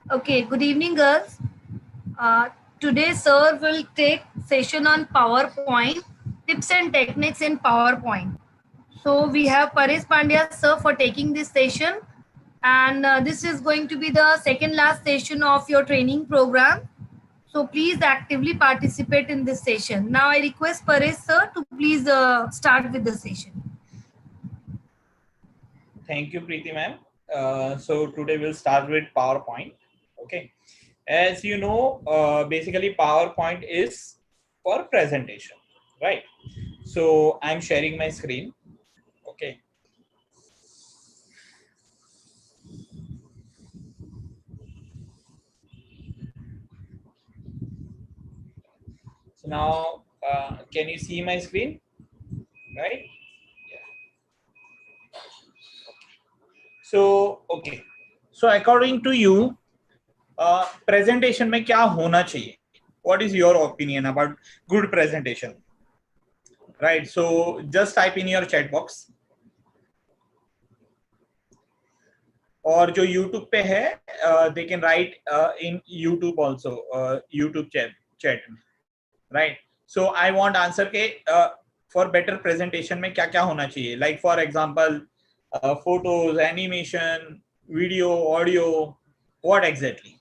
Okay, good evening, girls. Uh, Today, sir will take session on PowerPoint, tips and techniques in PowerPoint. So we have Paresh Pandya, sir, for taking this session. And this is going to be the second last session of your training program. So please actively participate in this session. Now I request Paresh, sir, to please start with the session. Thank you, Preeti ma'am. So today we'll start with PowerPoint. Okay. As you know, basically PowerPoint is for presentation, right? So I'm sharing my screen. Okay. So now, can you see my screen? Right? Yeah. So, okay. So according to you, presentation में क्या होना चाहिए? What is your opinion about good presentation? Right. So just type in your chat box. और जो YouTube पे है, they can write in YouTube also, YouTube chat, right? So I want answer के for better presentation में क्या क्या होना चाहिए? Like for example, photos, animation, video, audio, what exactly?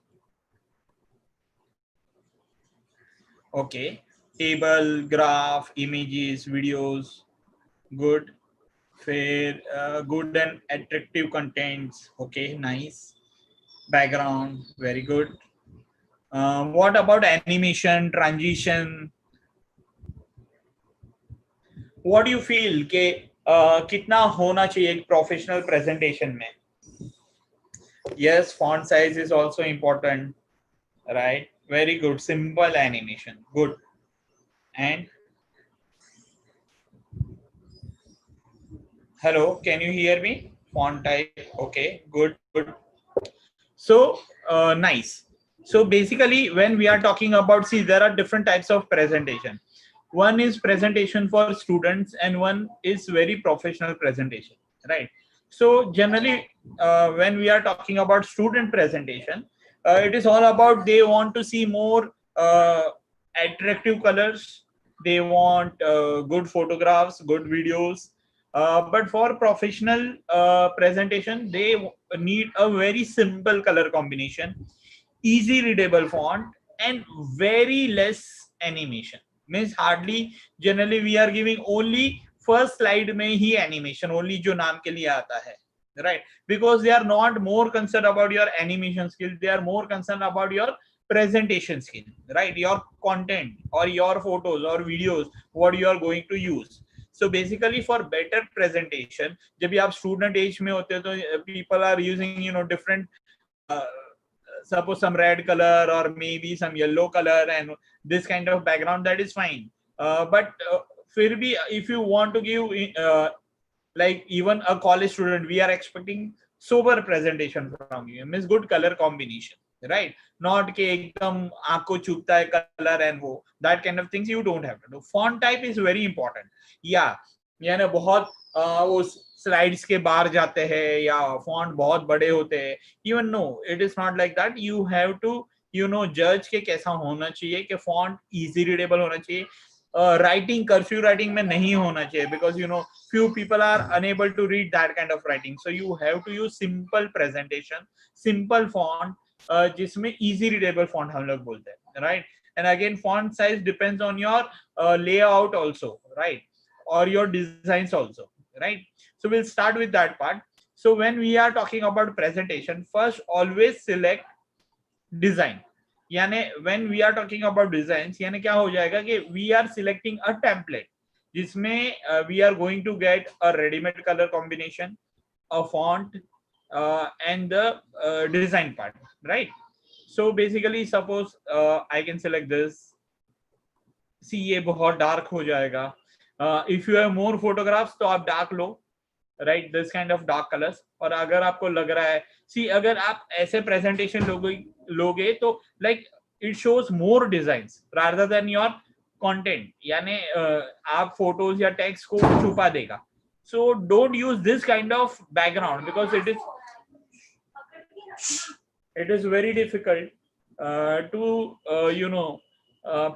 Okay, table, graph, images, videos, good, fair, good and attractive contents. Okay, nice. Background, very good. What about animation, transition? What do you feel कि कितना होना चाहिए एक professional presentation में? Yes, font size is also important, right? Very good. Simple animation, good. And hello, can you hear me? Font type, okay, good, good. So nice. So basically, when we are talking about, see, there are different types of presentation. One is presentation for students, and one is very professional presentation, right? So generally, when we are talking about student presentation, it is all about they want to see more attractive colors. They want good photographs, good videos. But for professional presentation, they need a very simple color combination, easy readable font, and very less animation. Means hardly, generally we are giving only first slide में ही animation, only जो नाम के लिए आता है, right? Because they are not more concerned about your animation skill, they are more concerned about your presentation skill, right? Your content or your photos or videos, what you are going to use. So basically for better presentation, जब भी आप student age में होते हैं तो people are using different suppose some red color or maybe some yellow color and this kind of background, that is fine. But फिर भी if you want to give like even a college student, we are expecting sober presentation from you, means good color combination, right? Not के एकदम आँख को चुभता है color and वो, that kind of things you don't have to do. Font type is very important. Yeah, यानी बहुत वो slides के बाहर जाते हैं या फॉन्ट बहुत बड़े होते हैं. Even no, it is not like that. You have to जज के कैसा होना चाहिए, कि फॉन्ट इजी रीडेबल होना चाहिए. राइटिंग कर्फ्यू राइटिंग में नहीं होना चाहिए, because few people are unable to read that kind of writing. So you have to use simple presentation, simple font, जिसमें easy readable font हम लोग बोलते हैं, right? And again, font size depends on your layout also, right? Or your designs also, right? So we'll start with that part. So when we are talking about presentation, first always select design. यानी when we are talking about designs, यानी क्या हो जाएगा कि we are selecting a template जिसमें we are going to get a ready-made color combination, a font, and the design part, right? So basically suppose I can select this. See, ये बहुत dark हो जाएगा. If you have more photographs तो आप dark low, right? This kind of dark colors. और अगर आपको लग रहा है, see, अगर आप ऐसे presentation लोगे तो like it shows more designs rather than your content. यानी आप photos या text को छुपा देगा. So don't use this kind of background because it is it is very difficult to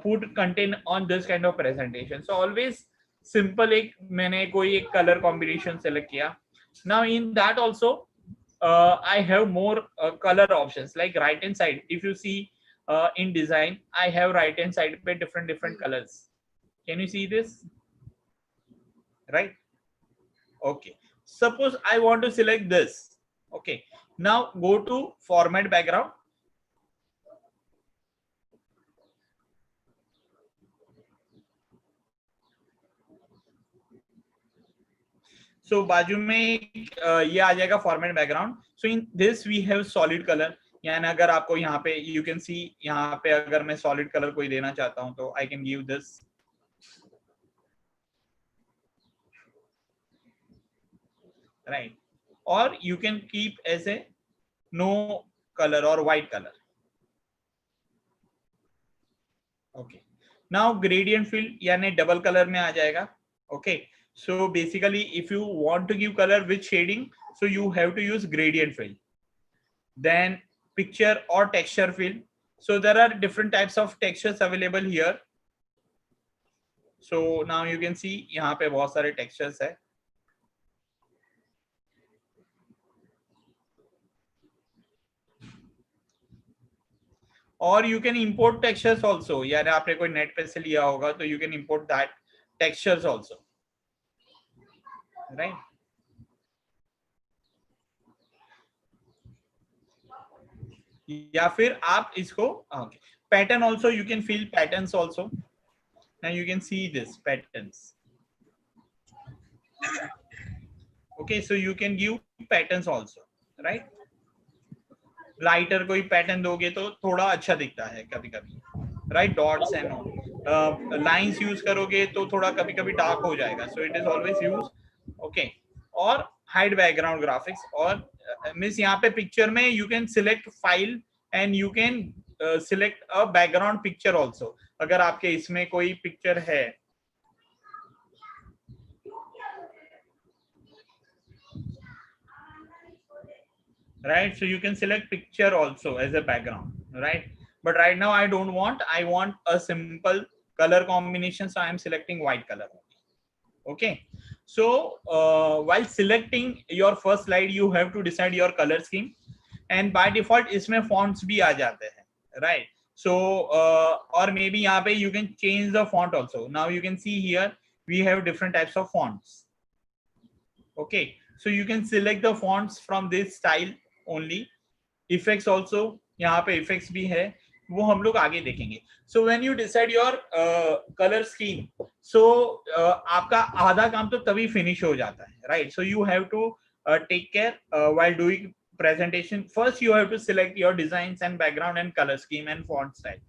put content on this kind of presentation. So always simple एक मैंने कोई एक color combination select किया. Now in that also I have more color options like right hand side. If you see in design, I have right hand side पे different colors. Can you see this? Right? Okay. Suppose I want to select this. Okay. Now go to format background. So बाजू में ये आ जाएगा format background. So in this we have solid colour. यानी अगर आपको यहाँ पे यू कैन सी यहाँ पे अगर मैं सॉलिड कलर कोई देना चाहता हूँ तो I can give this. Right. और you can keep as a no colour or white colour. Okay. Now gradient field यानी डबल कलर में आ जाएगा. Okay. So basically if you want to give color with shading, so you have to use gradient fill. Then picture or texture fill. So there are different types of textures available here. So now you can see यहाँ पे बहुत सारे textures है. और you can import textures also. यानी आपने कोई net पे से लिया होगा तो you can import that textures also. Right? या फिर आप इसको pattern also you can fill patterns also. Now you can see this patterns. Okay. So you can give patterns also. Right. Lighter कोई पैटर्न दोगे तो थोड़ा अच्छा दिखता है कभी कभी. Right. Dots and all lines use करोगे तो थोड़ा कभी कभी डार्क हो जाएगा. So it is always use. Okay. और हाइड बैकग्राउंड ग्राफिक्स. और मीन्स यहाँ पे पिक्चर में you can select file and you can select a background picture also. अगर आपके इसमें कोई पिक्चर है right, so you can select picture also as a background, right? But right now I don't want, I want a simple color combination, so I am selecting white color. Okay. So while selecting your first slide you have to decide your color scheme, and by default इसमें fonts भी आ जाते हैं, right? So or maybe यहाँ पे you can change the font also. Now you can see here we have different types of fonts. Okay, so you can select the fonts from this style only. Effects also, यहाँ पे effects भी है, वो हम लोग आगे देखेंगे. So when you decide your color scheme, so आपका आधा काम तो तभी finish हो जाता है, right? So you have to take care while doing presentation. First you have to select your designs and background and color scheme and font style,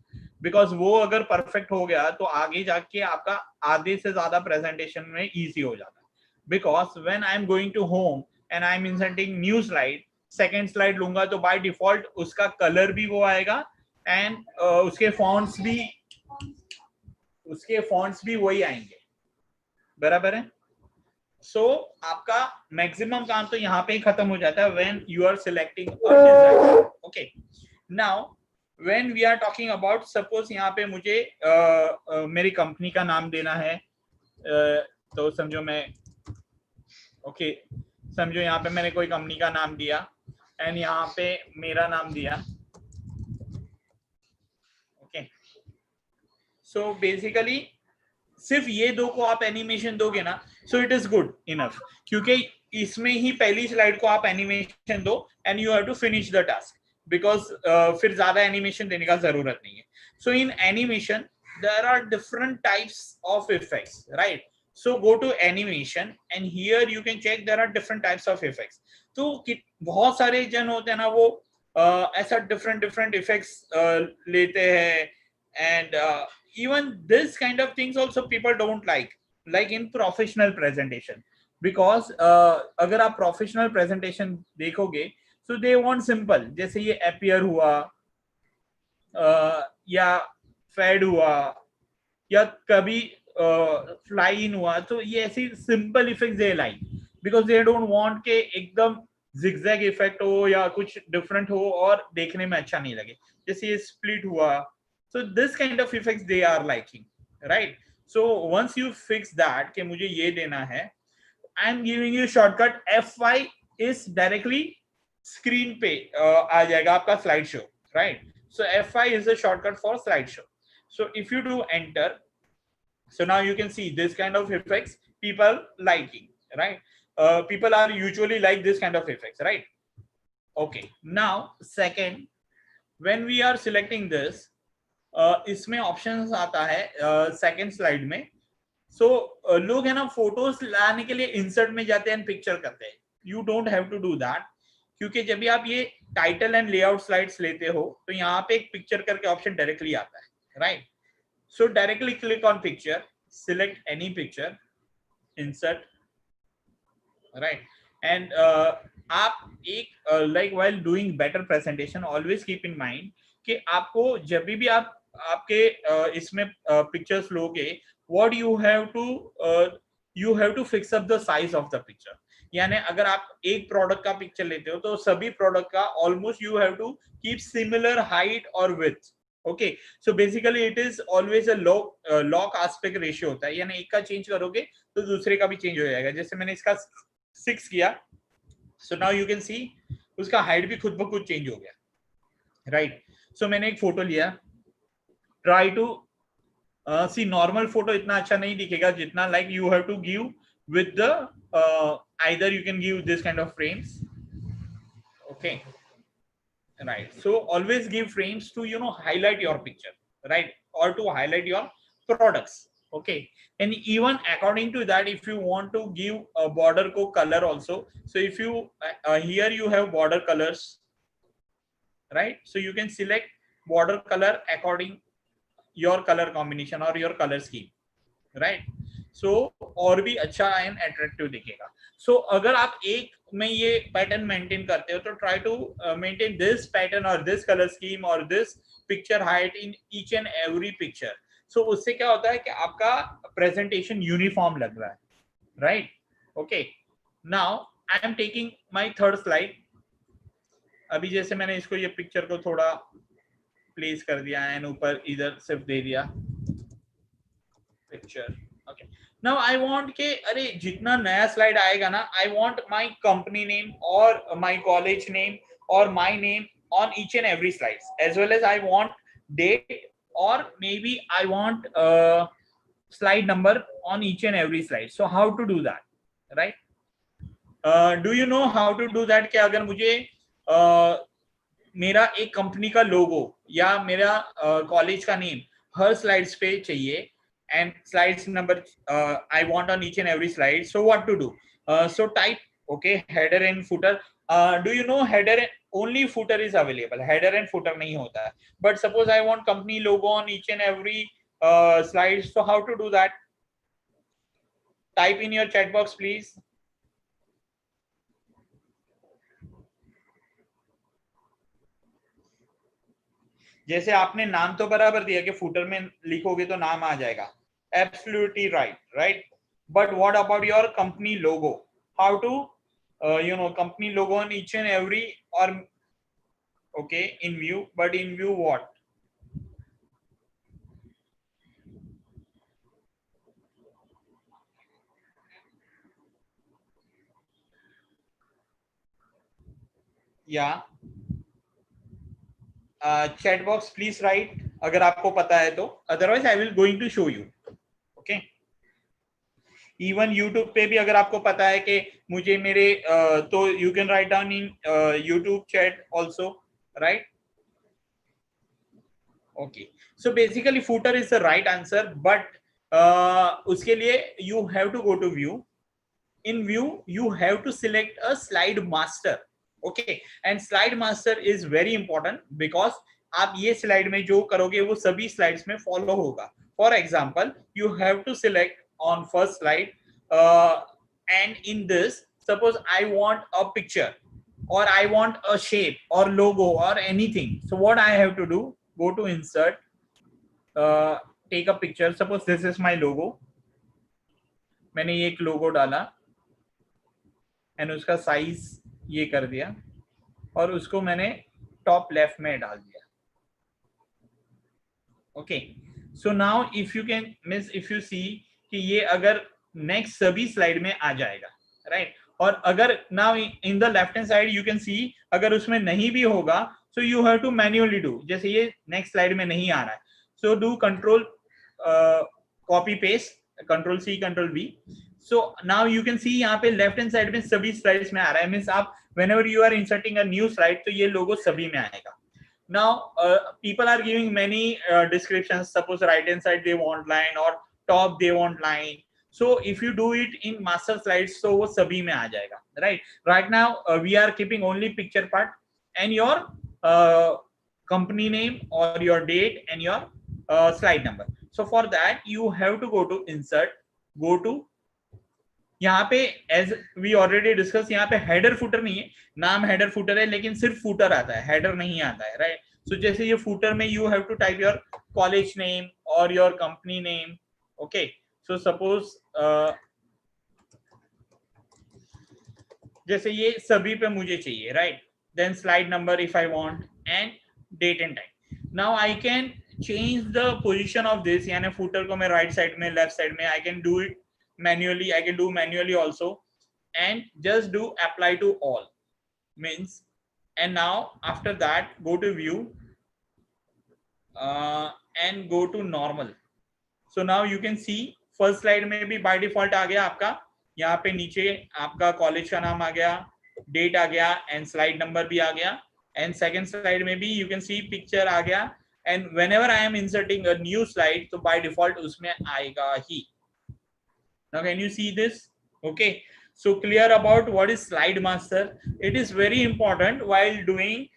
because वो अगर perfect हो गया तो आगे जाके आपका आधे से ज़्यादा presentation में easy हो जाता है. Because when I am going to home and I am inserting new slide, second slide लूंगा तो by default उसका color भी वो आएगा and उसके fonts भी वही आएंगे. बराबर है. So आपका maximum काम तो यहाँ पे ही खत्म हो जाता है when you are selecting a design. Okay. Now when we are talking about, suppose यहाँ पे मुझे मेरी कंपनी का नाम देना है, तो समझो मैं समझो यहाँ पे मैंने कोई कंपनी का नाम दिया एंड यहाँ पे मेरा नाम दिया. ओके. सो बेसिकली सिर्फ ये दो को आप एनिमेशन दोगे ना, so it is good enough, क्योंकि इसमें ही पहली स्लाइड को आप एनिमेशन दो and you have to finish the task, because फिर ज्यादा एनिमेशन देने का जरूरत नहीं है. So in animation there are different types of effects, right? So go to animation and here you can check there are different types of effects. तो बहुत सारे जन होते हैं ना वो ऐसा different effects लेते हैं, and even this kind of things also people don't like in professional presentation, because अगर आप professional presentation देखोगे so they want simple, जैसे ये appear हुआ या fade हुआ या कभी फ्लाई इन हुआ, तो ये ऐसी simple effects they like, because they don't want के एकदम जिगजैग इफेक्ट हो या कुछ डिफरेंट हो और देखने में अच्छा नहीं लगे, जैसे ये स्प्लिट हुआ. So this kind of effects they are liking, right? So once you fix that कि मुझे ये देना है, I am giving you shortcut F5 is directly screen पे आ जाएगा आपका slide show, right? So F5 is a shortcut for slideshow. So if you do enter, so now you can see this kind of effects people liking, right? People are usually like this kind of effects, right? Okay, now second, when we are selecting this, इसमें options आता है second slide में. सो लोग है ना photos लाने के लिए इंसर्ट में जाते हैं, पिक्चर करते हैं. You don't have to do that, क्योंकि जब भी आप ये टाइटल एंड लेआउट स्लाइड्स लेते हो तो यहाँ पे एक पिक्चर करके ऑप्शन डायरेक्टली आता है, right? So directly click on picture, select any picture, insert, right? And आप एक like while doing better presentation always keep in mind कि आपको जब भी आप आपके इसमें पिक्चर्स लोगे, what you have to fix up the size of the picture. यानी अगर आप एक प्रोडक्ट का पिक्चर लेते हो तो सभी प्रोडक्ट का almost you have to keep similar height और width. Okay, so basically it is always a lock aspect ratio होता है, यानी एक का चेंज करोगे तो दूसरे का भी चेंज हो जाएगा. जैसे मैंने इसका 6 किया, सो नाउ यू कैन सी उसका हाइट भी खुद ब खुद चेंज हो गया, राइट? सो मैंने एक फोटो लिया, try to see normal photo इतना अच्छा नहीं दिखेगा जितना like you have to give with the either you can give this kind of frames, okay, right? So always give frames to highlight your picture, right, or to highlight your products, okay? And even according to that, if you want to give a border ko color also, so if you here you have border colors, right? So you can select border color according your color combination or your color scheme, right? So और भी अच्छा and attractive दिखेगा. So अगर आप एक में ये pattern maintain करते हो तो try to maintain this pattern और दिस कलर स्कीम और this picture height in each and every picture. So उससे क्या होता है कि आपका प्रेजेंटेशन यूनिफॉर्म लग रहा है, right? Okay, now I am taking my third slide. अभी जैसे मैंने इसको ये पिक्चर को थोड़ा प्लेस कर दिया एंड ऊपर इधर सिर्फ दे दिया picture. Okay, now I want के अरे जितना नया स्लाइड आएगा ना, I want my company name और माय कॉलेज नेम और my name on each and every slides, as well as I want date or maybe I want slide number on each and every slide. So how to do that, right? Do you know how to do that? कि अगर मुझे मेरा एक company का लोगो या मेरा college का name हर slides पे चाहिए and slides number I want on each and every slide, so what to do? So type, okay, header and footer. Do you know header only footer is available, header and footer nahi hota hai. But suppose I want company logo on each and every slide, so how to do that? Type in your chat box please. जैसे आपने नाम तो बराबर दिया कि footer में लिखोगे तो नाम आ जाएगा, absolutely right, right? But what about your company logo? How to company logo on each and every, or okay, in view, but in view what? Yeah, chat box please write अगर आपको पता है तो, otherwise I will going to show you, okay? Even YouTube पे भी अगर आपको पता है कि मुझे मेरे तो you can write down in YouTube chat also, right? Okay, so basically footer is the right answer, but उसके लिए you have to go to view. In view you have to select a slide master, okay? And slide master is very important because आप ये slide में जो करोगे वो सभी slides में फॉलो होगा. For example, you have to select on first slide and in this suppose I want a picture or I want a shape or logo or anything, so what I have to do, go to insert, take a picture. Suppose this is my logo, मैंने ये एक logo डाला and उसका size ये कर दिया और उसको मैंने टॉप लेफ्ट में डाल दिया. Okay, so now if you can means if you see कि ये अगर नेक्स्ट सभी स्लाइड में आ जाएगा, राइट. और अगर now in the left hand side you can see अगर उसमें नहीं भी होगा so you have to manually do. जैसे ये नेक्स्ट स्लाइड में नहीं आ रहा है, so do control copy paste, control C control V. So now you can see यहाँ पे लेफ्ट हैंड साइड में सभी स्लाइड्स में आ रहा है. मीन्स आप whenever you are inserting a new slide तो ये लोगो सभी में आएगा. Now people are giving many descriptions. Suppose right hand side they want line or top they want line. So if you do it in master slides so वो सभी में आ जाएगा, right. Right now we are keeping only picture part and your company name or your date and your slide number. So for that you have to go to insert, go to यहाँ पे as we already discuss यहाँ पे header footer नहीं है. नाम header footer है लेकिन सिर्फ फुटर आता है, हेडर नहीं आता है, राइट. सो जैसे ये फुटर में you have to type your college name और your company name. Okay, so suppose जैसे ये सभी पे मुझे चाहिए, right. Then slide number if I want and date and time. Now I can change the position of this, यानी footer को मैं राइट साइड में लेफ्ट साइड में I can do it manually. I can do manually also and just do apply to all means. And now after that go to view and go to normal. So now you can see first slide में भी by default आ गया आपका, यहाँ पे नीचे आपका college का नाम आ गया, डेट आ गया एंड स्लाइड नंबर भी आ गया. एंड सेकंड स्लाइड में भी you can see पिक्चर आ गया. And whenever I am inserting a new slide तो by default उसमें आएगा ही. Now can you see this? Okay, so clear about what is slide master. It is very important while doing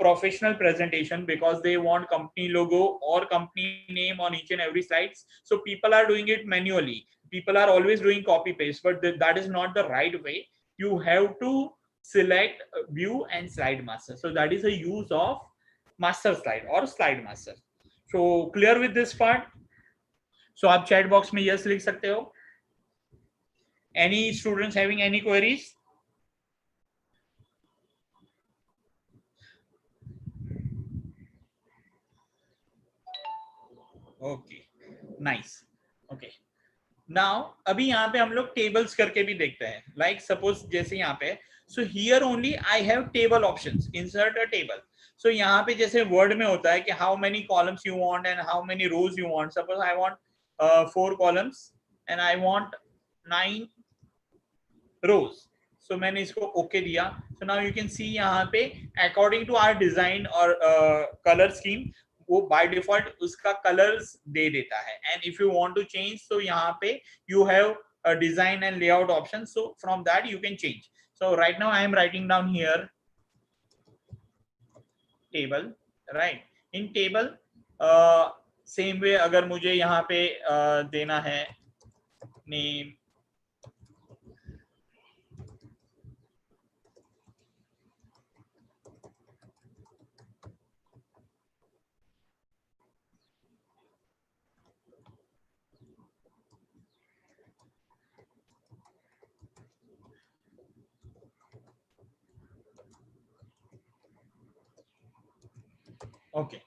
professional presentation because they want company logo or company name on each and every slides. So people are doing it manually. People are always doing copy paste, but that is not the right way. You have to select view and slide master. So that is a use of master slide or slide master. So clear with this part? So आप chat box में yes लिख सकते हो. Any students having any queries? Okay, nice. Okay. Now अभी यहाँ पे हम लोग tables करके भी देखते हैं. Like suppose जैसे यहाँ पे, so here only I have table options. Insert a table. So यहाँ पे जैसे word में होता है कि how many columns you want and how many rows you want. Suppose I want 4 columns and I want 9 rows. So मैंने इसको okay दिया. So now you can see यहाँ पे according to our design और color scheme वो by default उसका colors दे देता है. And if you want to change so यहाँ पे you have a design and layout option. So from that you can change. So right now I am writing down here table, right. In table same way अगर मुझे यहाँ पे देना है name, okay.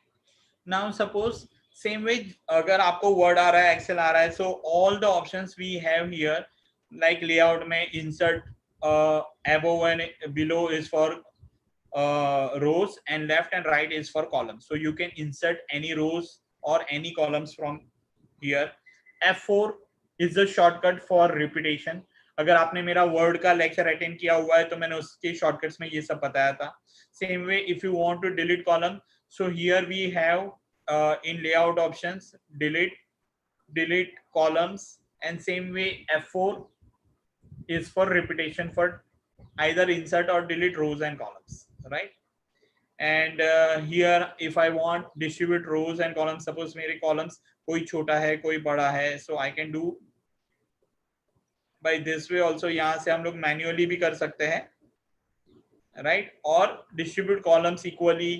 Now suppose same way अगर आपको word आ रहा है, excel आ रहा है, so all the options we have here like layout में insert above and below is for rows and left and right is for columns. So you can insert any rows or any columns from here. F4 is the shortcut for repetition. अगर आपने मेरा word का lecture attend किया हुआ है तो मैंने उसके shortcuts में ये सब बताया था. Same way if you want to delete column, so here we have in layout options delete columns, and same way F4 is for repetition for either insert or delete rows and columns, right. And here if I want distribute rows and columns, suppose मेरे columns कोई छोटा है कोई बड़ा है, so I can do by this way also. यहाँ से हम लोग manually भी कर सकते हैं, right, और distribute columns equally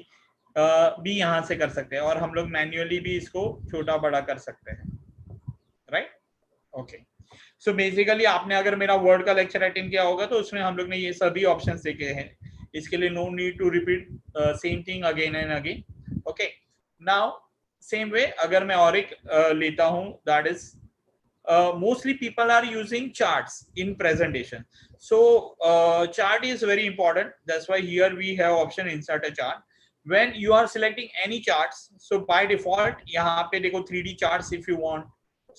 भी यहाँ से कर सकते हैं, और हम लोग manually भी इसको छोटा बड़ा कर सकते हैं, right. Okay, सो बेसिकली आपने अगर मेरा वर्ड का लेक्चर अटेंड किया होगा तो उसमें हम लोग ने ये सभी ऑप्शंस देखे हैं, इसके लिए no need to repeat same thing again and again. Okay, now same way अगर मैं और एक लेता हूं, that is mostly people are using charts in presentation. So chart is very important, that's why here we have option insert a chart. When you are selecting any charts, so by default yahan pe dekho 3D charts if you want,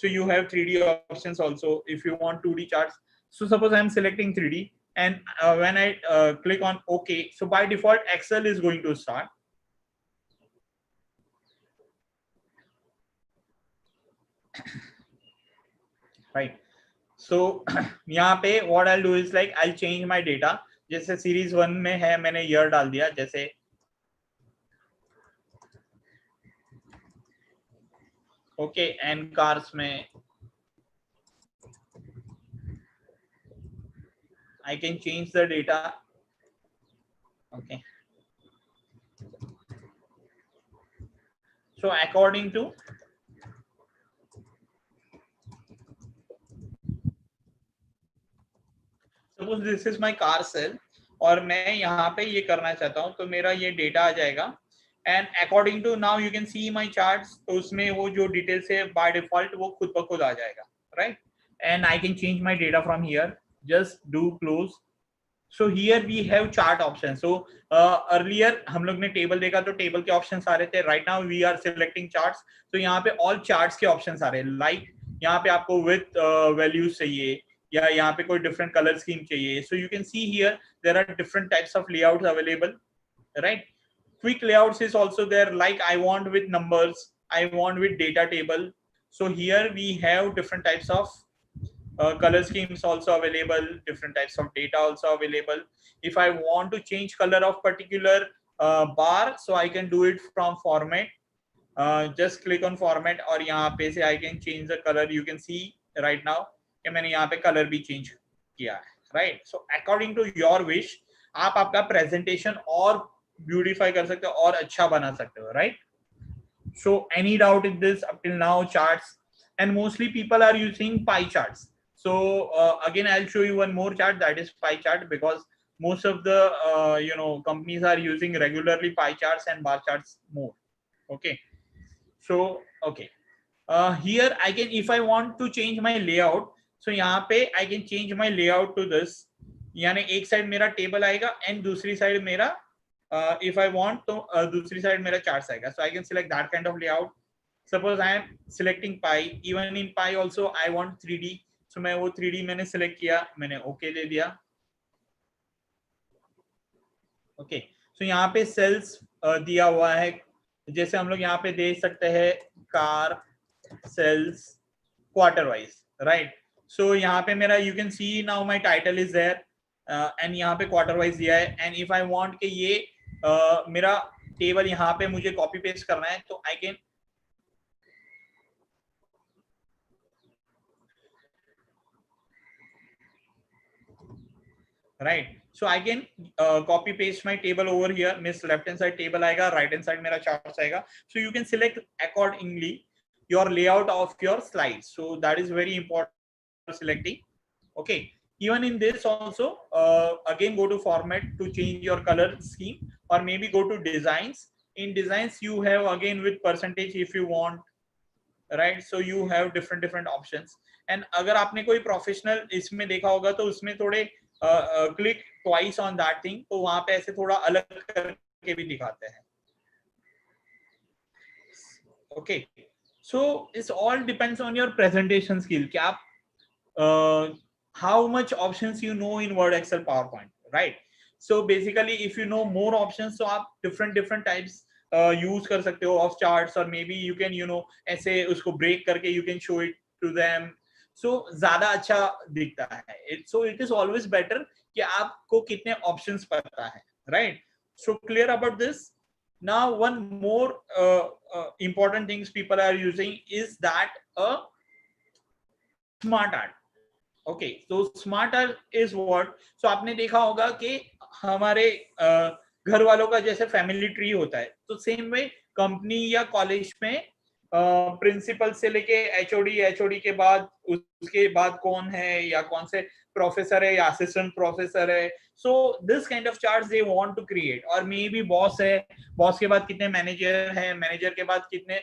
so you have 3D options also if you want 2D charts. So suppose I am selecting 3D and when I click on OK, so by default Excel is going to start. Right, so यहाँ पे what I'll do is like I'll change my data. जैसे series 1 में है मैंने year डाल दिया, जैसे okay, and cars में I can change the data. Okay, so according to suppose this is my car cell और मैं यहाँ पे ये करना चाहता हूँ, तो मेरा ये डेटा आ जाएगा and according to now you can see my charts, तो उसमें वो जो डिटेल्स है बाय डिफॉल्ट वो खुद ब खुद आ जाएगा, right. And I can change my data from here, just do close. So here we have chart option. So earlier हम लोग ने टेबल देखा तो टेबल के ऑप्शंस आ रहे थे, right now we are selecting charts. तो यहाँ पे ऑल चार्ट्स के ऑप्शंस आ रहे हैं, लाइक यहाँ पे आपको विथ वैल्यूज चाहिए या यहाँ पे कोई डिफरेंट कलर स्कीम चाहिए. So you can see here there are different types of layouts available, right. Quick layouts is also there, like I want with numbers, I want with data table. So here we have different types of color schemes also available, different types of data also available. If I want to change color of particular bar, so I can do it from format. Just click on format और यहाँ पे से I can change the color. You can see right now कि मैंने यहाँ पे color भी change किया है, right. So according to your wish आप आपका presentation और ब्यूटीफाई कर सकते हो और अच्छा बना सकते हो, right. So any doubt in this up till now? Charts and mostly people are using pie charts. So again I will show you one more chart, that is pie chart, because most of the companies are using regularly pie charts and bar charts more. Okay, so okay, here I can, if I want to change my layout, so यहाँ पे I can change my layout to this. यानी एक side मेरा table आएगा and दूसरी side मेरा if I want तो दूसरी साइड मेरा चार्ट्स आएगा. So I can select that kind of layout. Suppose I am selecting pie, even in pie also I want 3D. So मैं वो 3D मैंने select किया, मैंने OK दे दिया. ओके, सो यहाँ पे सेल्स दिया हुआ है, जैसे हम लोग यहाँ पे देख सकते हैं car sales quarter wise, right. So यहाँ पे मेरा you can see now my title is there and यहाँ पे क्वार्टर वाइज दिया है. एंड इफ आई वांट कि ये मेरा टेबल यहाँ पे मुझे कॉपी पेस्ट करना है, तो I can write. So I can copy paste my table over here. Miss left hand side table आएगा, right hand side मेरा charts आएगा. So you can select accordingly your layout of your slides. So that is very important for selecting. Okay. Even in this also, again go to format to change your color scheme, or maybe go to designs. In designs you have again with percentage if you want, right. So you have different options. And अगर आपने कोई professional इसमें देखा होगा तो उसमें थोड़े click twice on that thing, तो वहां पे ऐसे थोड़ा अलग करके भी दिखाते हैं. Okay, so it all depends on your presentation skill. कि आप how much options you know in Word, Excel, PowerPoint, right? So basically, if you know more options, so आप different types use कर सकते हो of charts, or maybe you can ऐसे उसको break करके you can show it to them. So ज्यादा अच्छा दिखता है. So it is always better कि आपको कितने options पता है, right? So clear about this. Now one more important things people are using is that smart art. Okay, so smart art is what? So आपने देखा होगा कि हमारे घर वालों का जैसे फैमिली ट्री होता है, तो सेम वे कंपनी या कॉलेज में प्रिंसिपल से लेके एचओडी, एचओडी के बाद उसके बाद कौन है या कौन से प्रोफेसर है या असिस्टेंट प्रोफेसर है. So this kind of charts they want to create. और मे बी बॉस है, बॉस के बाद कितने मैनेजर है, मैनेजर के बाद कितने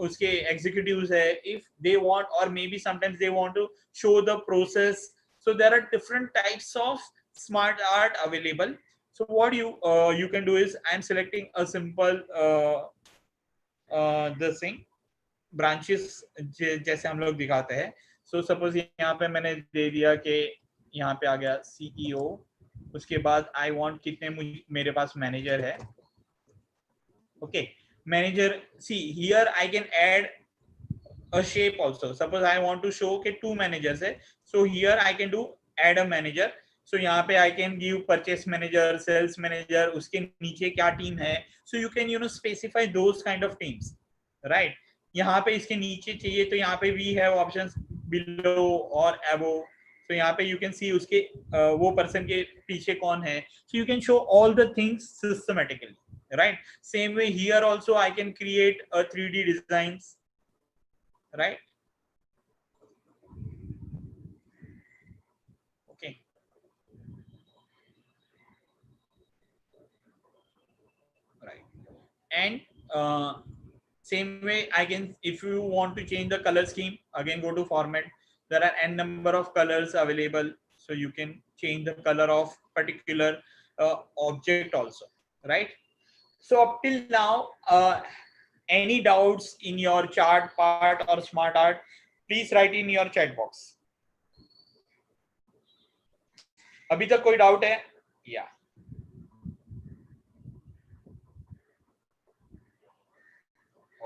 उसके एग्जीक्यूटिव्स है, इफ दे वांट. और may be sometimes they want to show the process. So there are different types of smart art available. So what you can do is I'm selecting a simple this thing branches जैसे हम लोग दिखाते हैं. So suppose यहाँ पे मैंने दे दिया कि यहाँ पे आ गया सीईओ. उसके बाद आई वांट कितने मेरे पास मैनेजर है. Okay, manager. See here I can add a shape also. Suppose I want to show के two managers है. So here I can do add a manager. So यहाँ पे I can give purchase manager, sales manager, उसके नीचे क्या team है. So you can specify those kind of teams, right? यहाँ पे इसके नीचे चाहिए तो यहाँ पे we have options below or above. So यहाँ पे you can see उसके वो person के पीछे कौन है. So you can show all the things systematically, right? Same way here also I can create a 3D designs, right? Okay, right. And same way I can, if you want to change the color scheme, again go to format. There are n number of colors available, so you can change the color of particular object also, right? So up till now, any doubts in your chart part or smart art, please write in your chat box. अभी तक कोई doubt है? या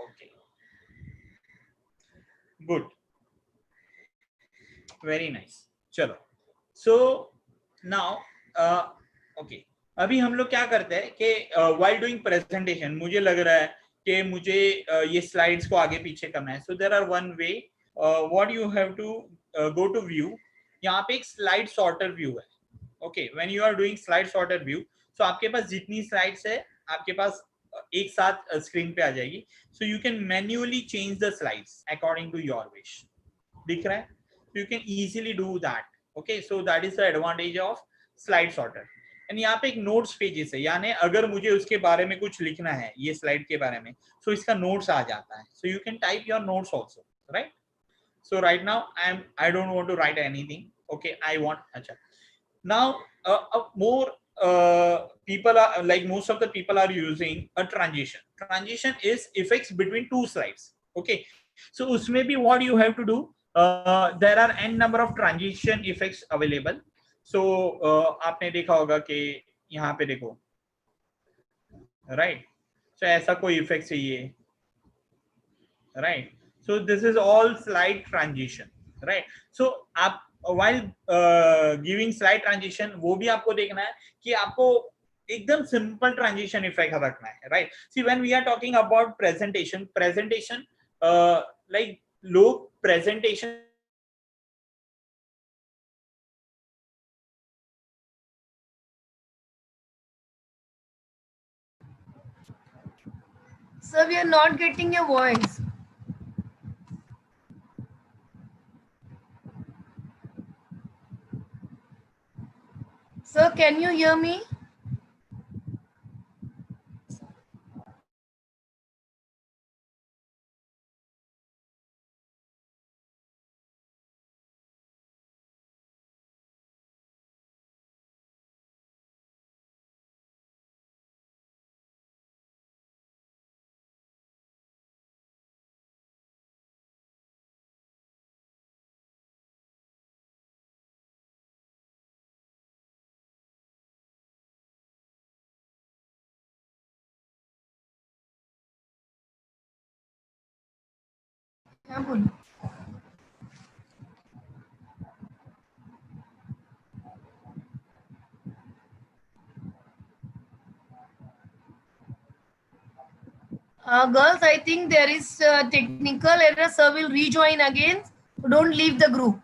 okay, good, very nice. चलो, so now okay, अभी हम लोग क्या करते हैं कि व्हाइल डूइंग प्रेजेंटेशन मुझे लग रहा है कि मुझे ये स्लाइड्स को आगे पीछे करना है. So there are one way. What you have to go to view. यहाँ पे एक स्लाइड सॉर्टर व्यू है. Okay, when you are doing slide sorter view, so आपके पास जितनी स्लाइड्स है आपके पास एक साथ स्क्रीन पे आ जाएगी. So you can manually change the slides according to your wish. दिख रहा है? You can easily do that. Okay, so that is the advantage of slide sorter. And यहाँ पे एक notes pages है, यानी अगर मुझे उसके बारे में कुछ लिखना है ये स्लाइड के बारे में, so इसका notes आ जाता है. So you can type your notes also, right? So right now I don't want to write anything. Okay, I want अच्छा. Now more people are like, most of the people are using a transition. Transition is effects between two slides. Okay, so उसमें भी what you have to do, there are n number of transition effects available. So आपने देखा होगा कि यहाँ पे देखो, right? So ऐसा कोई effect चाहिए, right? So this is all slide transition, right? So आप while giving slide transition वो भी आपको देखना है कि आपको एकदम सिंपल ट्रांजिशन इफेक्ट रखना है, right? See when we are talking about presentation, like लोग presentation Sir, we are not getting your voice. Sir, can you hear me? हाँ बोलो. Girls, I think there is technical error. Sir will rejoin again. Don't leave the group.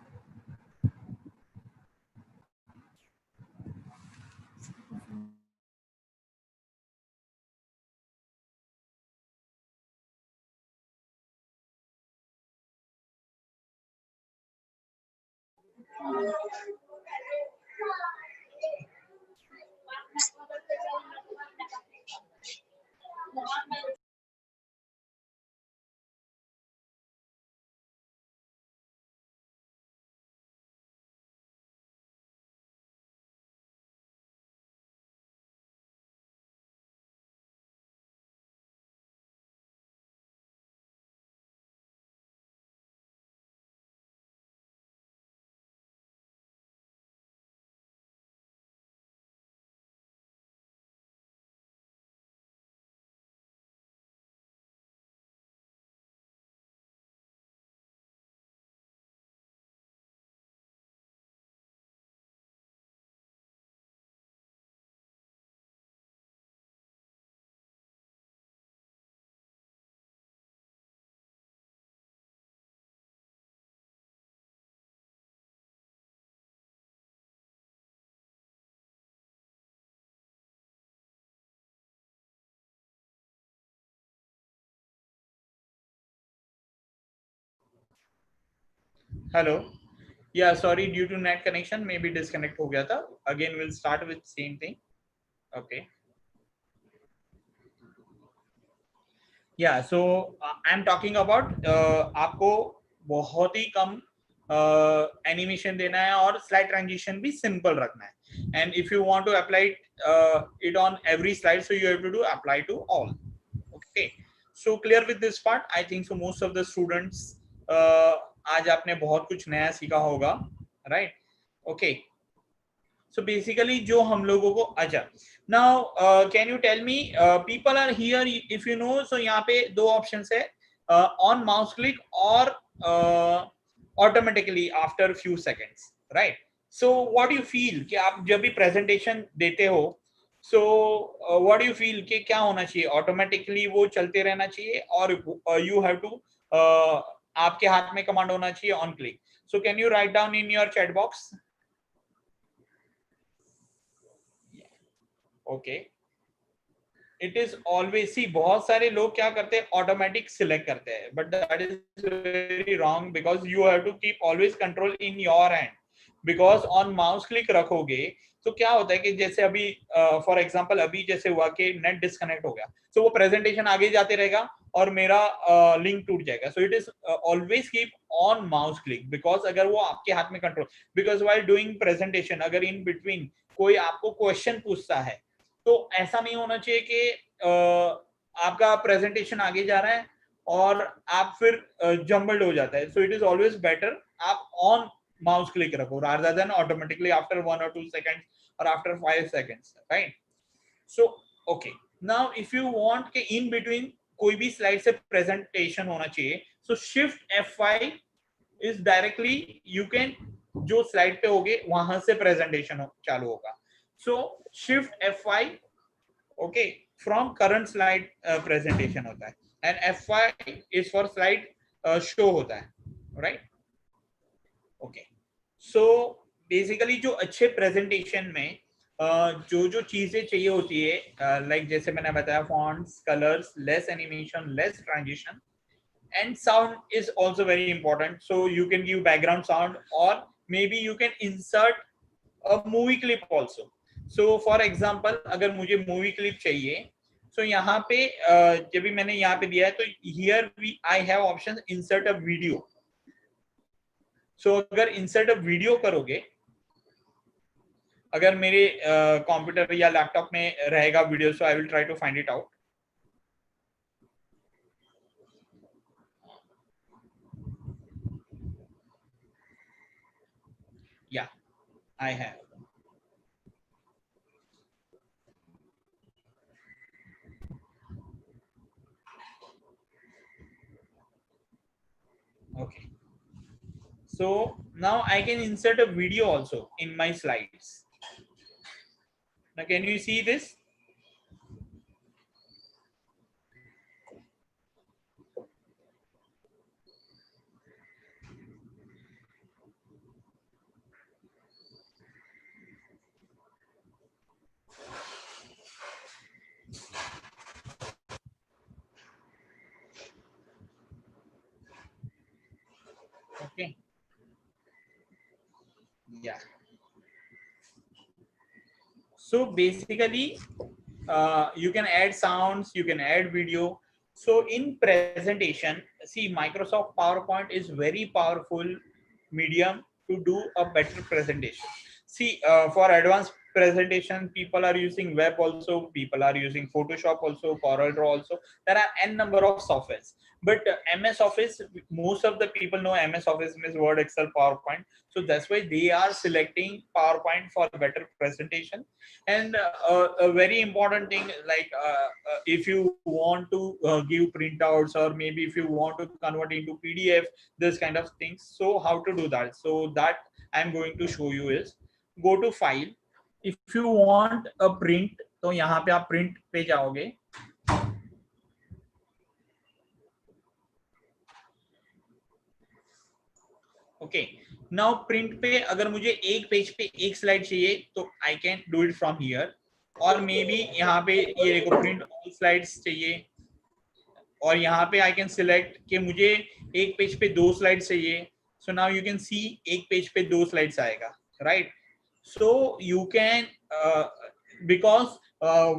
Hello, yeah sorry, due to net connection may be disconnect हो गया था. Again will start with same thing. Okay. Yeah so I am talking about आपको बहुत ही कम animation देना है और slide transition भी simple रखना है. And if you want to apply it on every slide, so you have to do apply to all. Okay, so clear with this part. I think so most of the students आज आपने बहुत कुछ नया सीखा होगा, right? Okay, so basically जो हम लोगों को, अच्छा, now can you tell me, people are here, if you know, so यहाँ पे दो options है, on mouse click और automatically after few seconds, right? So what do you feel कि आप जब भी presentation देते हो, so what do you feel कि क्या होना चाहिए? automatically वो चलते रहना चाहिए और you have to आपके हाथ में command होना चाहिए on click. So can you write down in your chat box? Okay, it is always, see बहुत सारे लोग क्या करते हैं, ऑटोमेटिक सिलेक्ट करते हैं, but that is very wrong because you have to keep always control in your hand. Because on mouse click रखोगे तो क्या होता है कि जैसे अभी फॉर एग्जांपल अभी जैसे हुआ कि नेट डिस्कनेक्ट हो गया, तो वो प्रेजेंटेशन आगे जाते रहेगा और मेरा लिंक टूट जाएगा. So it is always keep on mouse click, because अगर वो आपके हाथ में control, because while doing presentation अगर इन बिटवीन कोई आपको क्वेश्चन पूछता है तो ऐसा नहीं होना चाहिए कि आपका प्रेजेंटेशन आगे जा रहा है और आप फिर जम्बल्ड हो जाता है. सो इट इज ऑलवेज बेटर आप ऑन माउस क्लिक रखो rather than automatically after 1 or 2 seconds or after 5 seconds, right? So okay, now if you want के in between कोई भी स्लाइड से प्रेजेंटेशन होना चाहिए, so shift F5 is directly you can, जो slide पे होगे वहां से प्रेजेंटेशन चालू होगा. So shift F5, okay, from current slide presentation होता है, and F5 is for slide show होता है, right? Okay, so basically जो अच्छे presentation में जो जो चीजें चाहिए होती है, like जैसे मैंने बताया, fonts, colors, less animation, less transition, and sound is also very important. So you can give background sound or maybe you can insert a movie clip also. So for example अगर मुझे movie clip चाहिए, so यहाँ पे जब भी मैंने यहाँ पे दिया है तो here I have option insert a video. So अगर insert a video करोगे, अगर मेरे कंप्यूटर या लैपटॉप में रहेगा video, so I will try to find it out. Yeah, I have. Okay, so now I can insert a video also in my slides. Now can you see this? Okay, Yeah. So basically you can add sounds, you can add video. So in presentation, see, Microsoft PowerPoint is very powerful medium to do a better presentation. See, for advanced presentation, people are using web also, people are using Photoshop also, Corel Draw also. There are n number of softwares, but MS Office, most of the people know MS Office means Word, Excel, PowerPoint. So that's why they are selecting PowerPoint for better presentation. And a very important thing, like if you want to give printouts, or maybe if you want to convert into PDF, this kind of things. So how to do that? So that I'm going to show you is, go to file. If you want a print, तो यहाँ पे आप print पे जाओगे. Okay, now print पे अगर मुझे एक पेज पे एक स्लाइड चाहिए तो I can do it from here. और मे बी यहाँ पे ये देखो, प्रिंट ऑल स्लाइड्स चाहिए, और यहाँ पे आई कैन सिलेक्ट कि मुझे एक पेज पे 2 स्लाइड चाहिए. So now you can see एक पेज पे 2 स्लाइड्स आएगा, right? So you can, because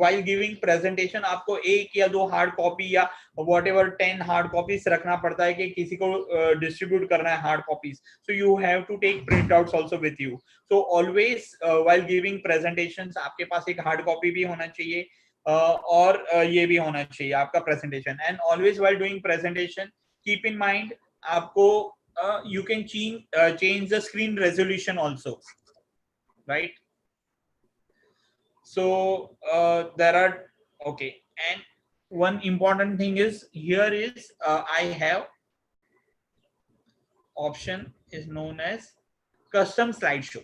while giving presentation आपको एक या 2 हार्ड कॉपी या whatever 10 हार्ड कॉपीज रखना पड़ता है कि किसी को डिस्ट्रीब्यूट करना है hard copies. So you have to take print outs also with you. So always while giving presentations आपके पास एक हार्ड कॉपी भी होना चाहिए, और ये भी होना चाहिए आपका presentation. And always while doing presentation keep in mind आपको you can change the screen resolution also, right? So there are, okay, and one important thing is here is I have option is known as custom slideshow.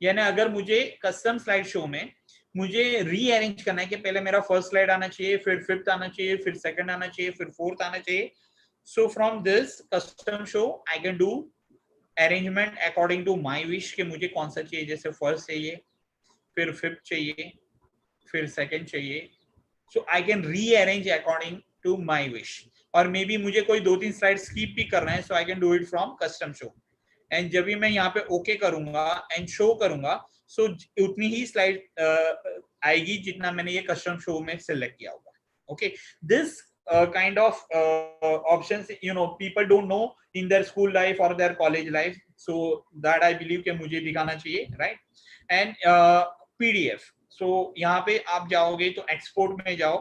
यानी अगर मुझे custom slide show में मुझे rearrange करना है कि पहले मेरा फर्स्ट स्लाइड आना चाहिए, फिर फिफ्थ आना चाहिए, फिर सेकंड आना चाहिए, फिर फोर्थ आना चाहिए. So from this custom show I can do arrangement according to my wish कि मुझे कौन सा चाहिए. जैसे फर्स्ट चाहिए, फिर फिफ्थ चाहिए, फिर सेकंड चाहिए. So I can rearrange according to my wish. और मे बी मुझे कोई 2-3 स्लाइड स्किप भी करना है, so I can do it from custom show. And जब भी मैं यहाँ पे ओके करूंगा एंड शो करूंगा, सो उतनी ही स्लाइड आएगी जितना मैंने ये कस्टम शो में सिलेक्ट किया होगा. Okay, this kind of options, you know, people don't know in their school life or their college life. So that I believe कि मुझे दिखाना चाहिए, right? And PDF. So यहाँ पे आप जाओगे तो एक्सपोर्ट में जाओ,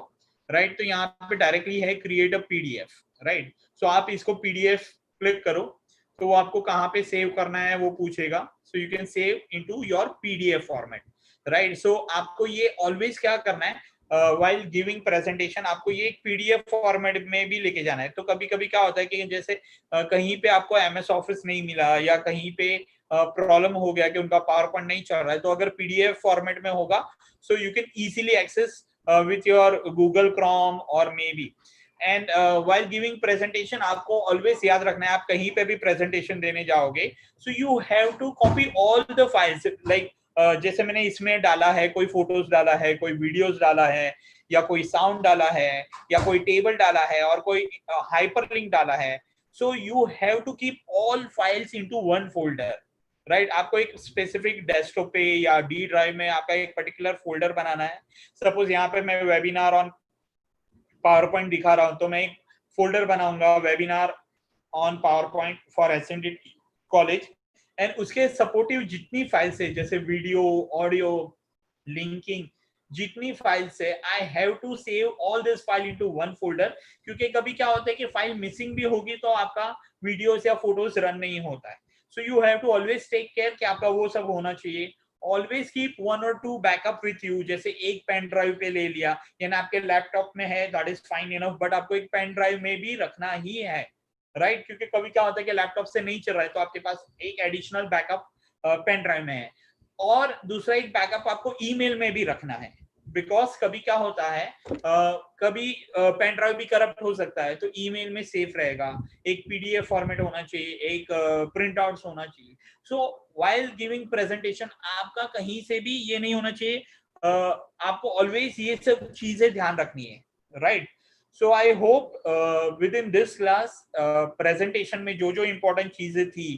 right? तो यहाँ पे डायरेक्टली है create a PDF, right? So आप इसको PDF क्लिक करो तो वो आपको कहाँ पे सेव करना है वो पूछेगा. So you can save into your PDF format, right? So आपको ये ऑलवेज क्या करना है, while गिविंग प्रेजेंटेशन आपको ये एक PDF फॉर्मेट में भी लेके जाना है. तो कभी कभी क्या होता है कि जैसे कहीं पे आपको MS ऑफिस नहीं मिला या कहीं पे प्रॉब्लम हो गया कि उनका पावर पॉइंट नहीं चल रहा है, तो अगर PDF फॉर्मेट में होगा, so you can easily access with your Google Chrome और मे be. And while giving presentation आपको ऑलवेज याद रखना है, आप कहीं पे भी प्रेजेंटेशन देने जाओगे, so you have to copy all the files. Like जैसे मैंने इसमें डाला है, कोई फोटोज डाला है, कोई वीडियोस डाला है, या कोई साउंड डाला है, या कोई टेबल डाला है, और कोई हाइपरलिंक डाला है. So you have to keep all files into one folder, right? आपको एक स्पेसिफिक डेस्कटॉप पे या डी ड्राइव में आपका एक पर्टिकुलर फोल्डर बनाना है. सपोज यहाँ पे मैं वेबिनार ऑन पावर पॉइंट दिखा रहा हूं, तो मैं एक फोल्डर बनाऊंगा webinar on PowerPoint for SND college. And उसके सपोर्टिव जितनी फाइल्स है, जैसे वीडियो, ऑडियो, लिंकिंग, जितनी फाइल्स है, I have to save all this file into one folder. क्योंकि कभी क्या होता है कि फाइल मिसिंग भी होगी तो आपका वीडियोस या फोटोज रन नहीं होता है. So you have to always take care कि आपका वो सब होना चाहिए. Always keep 1 or 2 backup with you. जैसे एक पेन ड्राइव पे ले लिया, यानी आपके लैपटॉप में है, that is fine enough, but आपको एक पेन ड्राइव में भी रखना ही है, राइट? क्योंकि कभी क्या होता है कि लैपटॉप से नहीं चल रहा है, तो आपके पास एक एडिशनल बैकअप पेन ड्राइव में है. और दूसरा एक बैकअप आपको ईमेल में भी रखना है, बिकॉज कभी क्या होता है, कभी पेन ड्राइव भी करप्ट हो सकता है, तो ईमेल में सेफ रहेगा. एक PDF फॉर्मेट होना चाहिए, एक प्रिंट आउट्स होना चाहिए. सो while गिविंग प्रेजेंटेशन आपका कहीं से भी ये नहीं होना चाहिए. आपको ऑलवेज ये सब चीजें ध्यान रखनी है, right? So I hope with in this class presentation में जो जो इम्पोर्टेंट चीजें थी,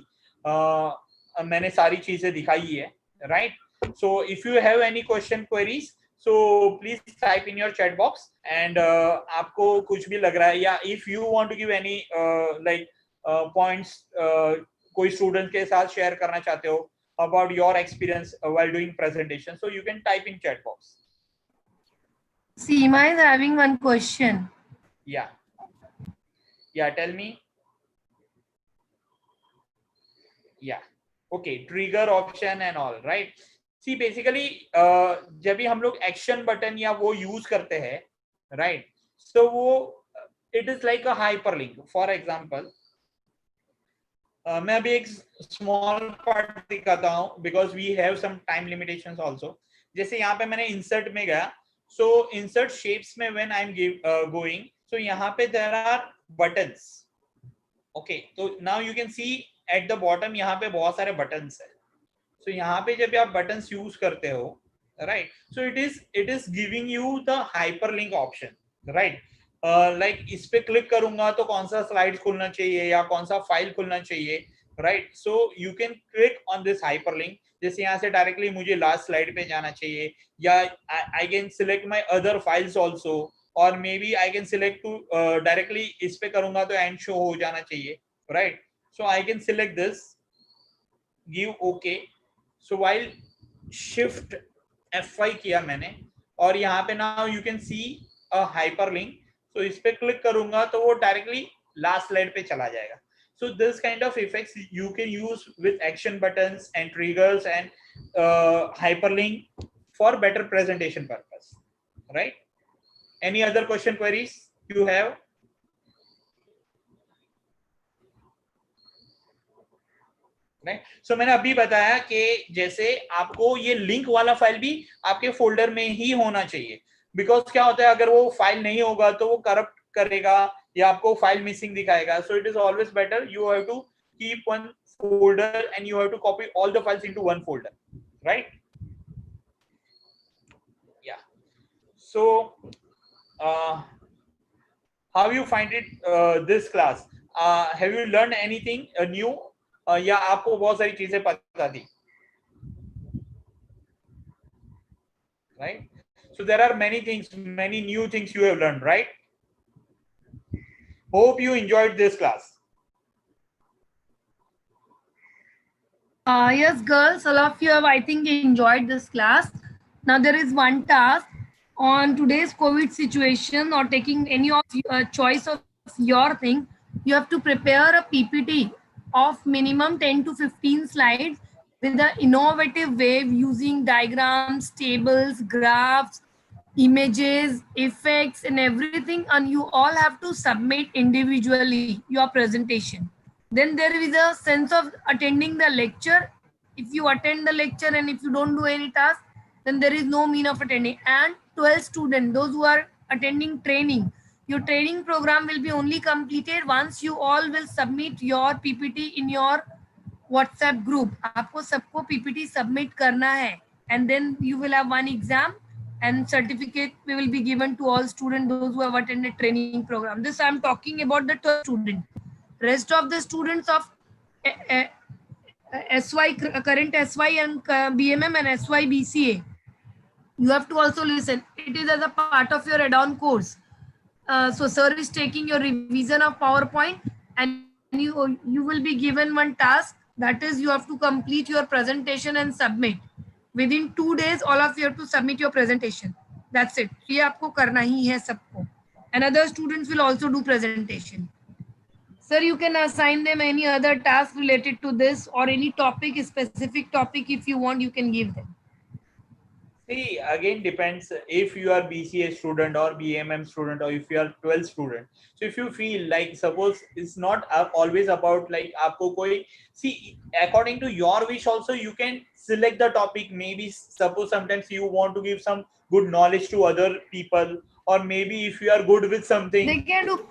मैंने सारी चीजें दिखाई है, right? So if you have any question queries, so please type in your chat box, and आपको कुछ भी लग रहा है, या if you want to give any like points कोई स्टूडेंट के साथ शेयर करना चाहते हो about your experience while doing presentation, so you can type in chat box. Seema is having one question. Yeah, tell me. Yeah, okay, trigger option and all, right? See, basically जब भी हम लोग action button या वो use करते हैं, right, so वो it is like a hyperlink. For example, मैं अभी एक स्मॉल पार्ट दिखाता हूँ because we have some time limitations also. जैसे यहाँ पे मैंने इंसर्ट में गया, सो इंसर्ट शेप्स में when I am going, so यहाँ पे देयर आर बटन्स. ओके, तो now you can see at the bottom यहाँ पे बहुत सारे बटन्स है. सो यहाँ पे जब आप बटन्स यूज करते हो, right, so it is giving you the hyperlink option, right. Like इस पे क्लिक करूंगा तो कौन सा स्लाइड खुलना चाहिए या कौन सा फाइल खुलना चाहिए, right. So you can click on this hyperlink. जैसे यहाँ से डायरेक्टली मुझे लास्ट स्लाइड पे जाना चाहिए, या I can select my other files also, और मे be I can select to directly इस पे करूंगा तो एंड शो हो जाना चाहिए, right. So I can select this, give okay. So while shift F5 किया मैंने, और यहाँ पे now you can see a hyperlink. तो इस पे क्लिक करूंगा तो वो डायरेक्टली लास्ट स्लाइड पे चला जाएगा. So this kind of effects you can use with action buttons and triggers and hyperlink for better presentation purpose, right? Any other question queries you have? Right? So मैंने अभी बताया कि जैसे आपको ये लिंक वाला फाइल भी आपके फोल्डर में ही होना चाहिए, बिकॉज क्या होता है अगर वो फाइल नहीं होगा तो वो करप्ट करेगा या आपको फाइल मिसिंग दिखाएगा. So it is always better you have to keep one folder and you have to copy all the files into one folder, right? Yeah. So how you find it this class? Have you learn anything new, या आपको बहुत सारी चीजें पता थी, right? So there are many things, many new things you have learned, right? Hope you enjoyed this class. Yes, girls, all of you have, I think, enjoyed this class. Now there is one task on today's COVID situation, or taking any of choice of your thing. You have to prepare a PPT of minimum 10 to 15 slides with an innovative way using diagrams, tables, graphs, images, effects, and everything, and you all have to submit individually your presentation. Then there is a sense of attending the lecture. If you attend the lecture and if you don't do any task, then there is no mean of attending. And 12 students, those who are attending training, your training program will be only completed once you all will submit your PPT in your WhatsApp group. आपको सबको PPT submit करना है, and then you will have one exam and certificate will be given to all students, those who have attended training program. This I am talking about the 12 students. Rest of the students of SY, current SY and BMM and SY BCA, you have to also listen. It is as a part of your add-on course. So sir is taking your revision of PowerPoint, and you will be given one task, that is you have to complete your presentation and submit. Within 2 days, all of you have to submit your presentation. That's it. ये आपको करना ही है सबको. And other students will also do presentation. Sir, you can assign them any other task related to this, or any topic, specific topic, if you want, you can give them. See, again depends if you are BCA student or BMM student, or if you are 12 student. So if you feel like, suppose it's not always about like आपको कोई, see, according to your wish also you can select the topic. Maybe suppose sometimes you want to give some good knowledge to other people, or maybe if you are good with something, They can do,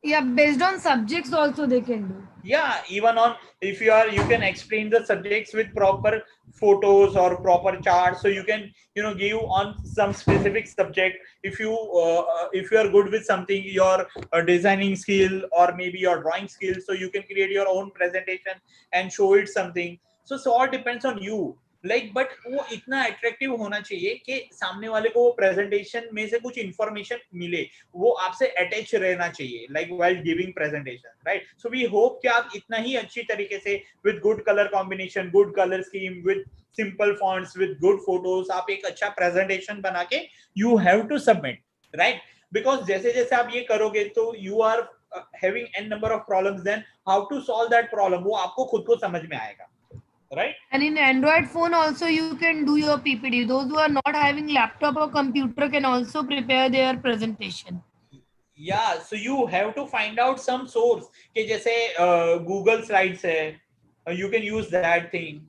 yeah, based on subjects also they can do. Yeah, even on, if you are, you can explain the subjects with proper photos or proper charts, so you can, you know, give on some specific subject. If you are good with something, your designing skill or maybe your drawing skill, so you can create your own presentation and show it something. So all depends on you. Like, but वो इतना attractive होना चाहिए कि सामने वाले को वो presentation में से कुछ इंफॉर्मेशन मिले, वो आपसे अटैच रहना चाहिए, like while giving presentation, right? So we hope कि आप इतना ही अच्छी तरीके से with good colour combination, good colour scheme, with simple fonts, with good photos, आप एक अच्छा प्रेजेंटेशन बना के you have to submit, right? Because जैसे जैसे आप ये करोगे तो you are having an number of problems, then how to solve that problem वो आपको खुद को समझ में आएगा, right? And in Android phone also you can do your PPT. Those who are not having laptop or computer can also prepare their presentation. Yeah, so you have to find out some source कि जैसे Google Slides है, you can use that thing.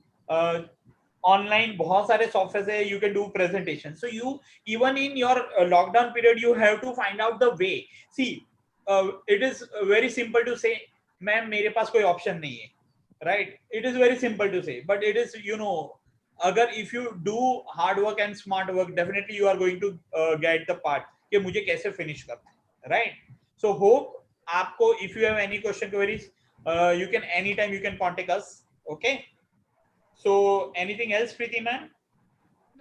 Online बहुत सारे software है, you can do presentation. So you, even in your lockdown period, you have to find out the way. See, it is very simple to say, ma'am मेरे पास कोई option नहीं है, right? It is very simple to say, but it is, you know, अगर if you do hard work and smart work, definitely you are going to get the part कि मुझे कैसे finish करना है, right? So hope आपको, if you have any question queries, you can anytime you can contact us, okay? So anything else, Preeti ma'am?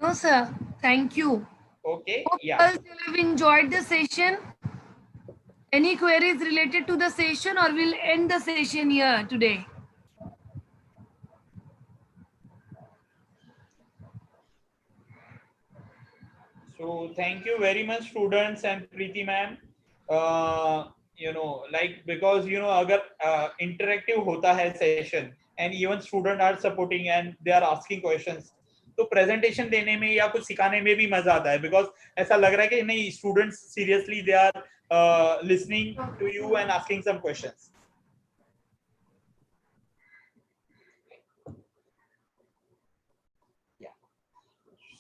No sir, thank you. Okay, Hope yeah. girls you have enjoyed the session. Any queries related to the session, or we'll end the session here today? So thank you very much students and Preeti ma'am. You know, like, because you know अगर interactive होता है session and even student are supporting and they are asking questions, तो presentation देने में या कुछ सिखाने में भी मजा आता है, because ऐसा लग रहा है कि नहीं, students seriously they are listening to you and asking some questions. Yeah.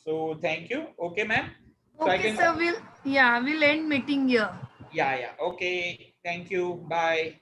So thank you. Okay ma'am. So Okay sir, we'll end meeting here. Yeah. Okay. Thank you. Bye.